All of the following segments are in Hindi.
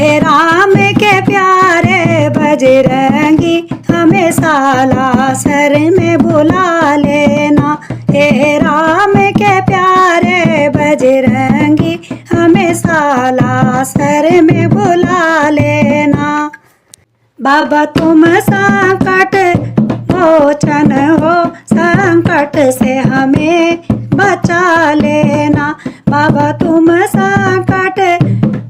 हे राम के प्यारे बजरंगी हमें सालासर में बुला लेना। हे राम के प्यारे बजरंगी हमें सालासर में बुला लेना। बाबा तुम संकट मोचन हो, संकट से हमें बचा लेना। बाबा तुम संकट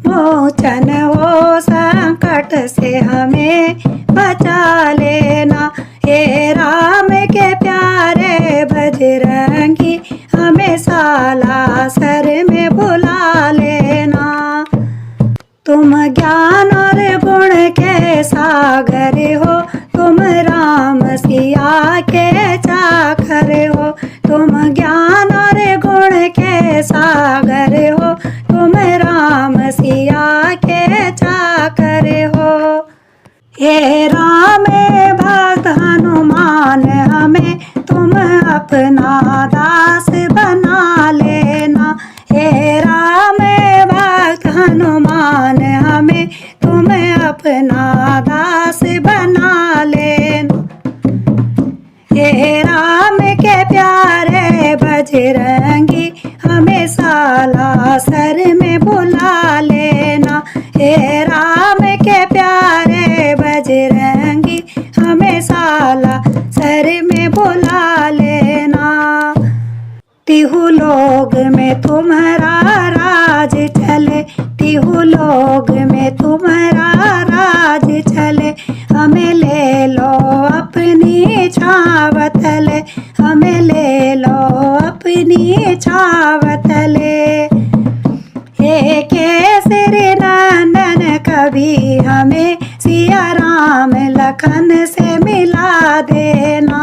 मोचन हो, संकट से हमें बचा लेना। हे राम के प्यारे बजरंगी हमें सालासर में बुला लेना। तुम ज्ञान और गुण के सागर हो, तुम राम सिया के चाकर हो। तुम ज्ञान और गुण के सागर हो, तुम राम सिया के चाकर हो। हे राम भक्त हनुमान हमें तुम अपना दास बना लेना। हे राम भक्त हनुमान हमें तुम अपना दास बना लेना। हे राम के प्यारे बजरंगी हमें सालासर में बुला लेना। हे राम के प्यारे बजरंगी हमें सालासर में बुला लेना। तिहु लोग में तुम्हारा राज चले, तिहु लोग में तुम्हारा राज चले। हमें ले लो अपनी छाव तले, हमें ले लो अपनी छाव तले। हे केसरी नंदन कभी हमें सिया राम लखन से मिला देना।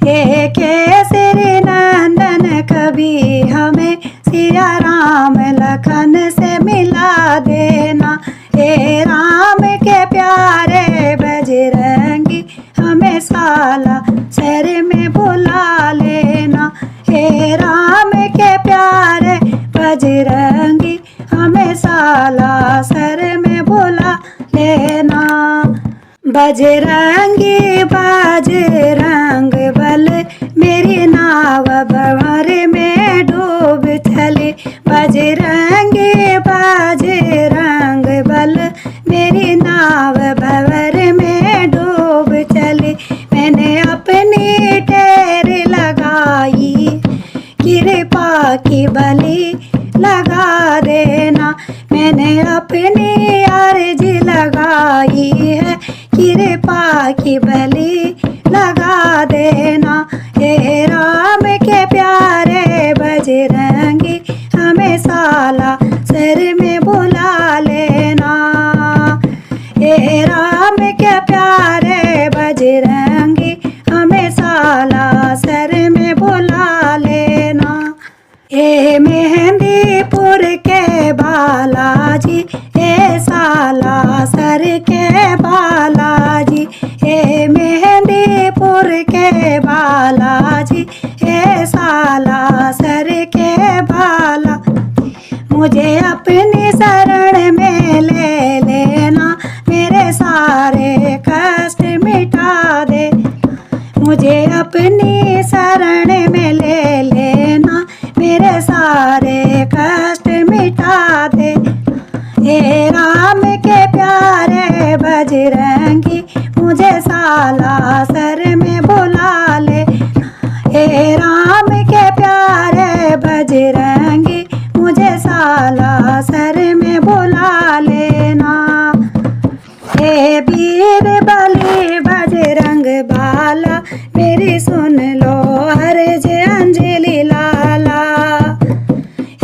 हे केसरी नंदन कभी हमें सिया राम लखन से मिला देना। हे राम के प्यारे बजरंगी हमें सालासर में बुला लेना। हे राम के प्यारे बजरंगी हमें सालासर में बुला लेना। बजरंगी बजरंग बल मेरी नाव भंवर में डूब चली। बजरंगी बजरंग बल मेरी नाव भंवर में डूब चली। मैंने अपनी टेर लगाई, कृपा की बलि लगा देना। मैंने अपनी अर्जी लगाई है, कृपा की बलि लगा देना। हे राम के प्यारे बजरंगी हमें सालासर में बुला लेना। हे राम के प्यारे बजरंगी हमें सालासर में बुला लेना। हे मेहंदीपुर के बालाजी, हे सालासर के बालाजी। हे मेहंदीपुर के बालाजी, हे सालासर के बाला। मुझे अपनी शरण में ले लेना, मेरे सारे कष्ट मिटा दे। मुझे अपनी शरण में ले लेना, मेरे सारे कष्ट मिटा दे। हे राम के प्यारे बजरंगी मुझे सालासर में बुला ले। हे राम के प्यारे बजरंगी मुझे सालासर में बुला लेना। हे वीर बली बजरंग बाला मेरी सुन लो अर्ज अंजलि लाला।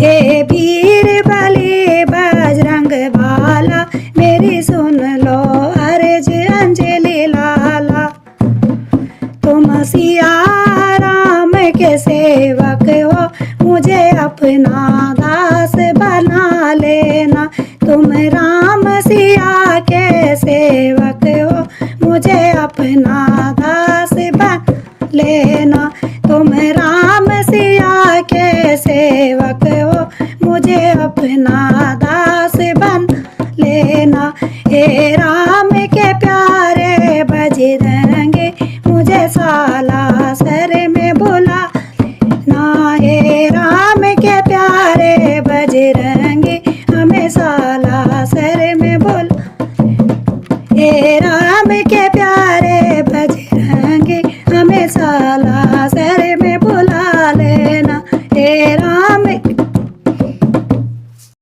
हे वीर बली बजरंग बाला मेरी सुन लो अर्ज अंजलि लाला। तुम सिया राम के सेवक हो, मुझे अपना दास बना लेना। तुम राम सिया के सेवक हो, मुझे अपना दास बन लेना। तुम राम सिया के सेवक हो, मुझे अपना दास बन साला सर में बुला ना हे राम के प्यारे बजरंगी हमें साला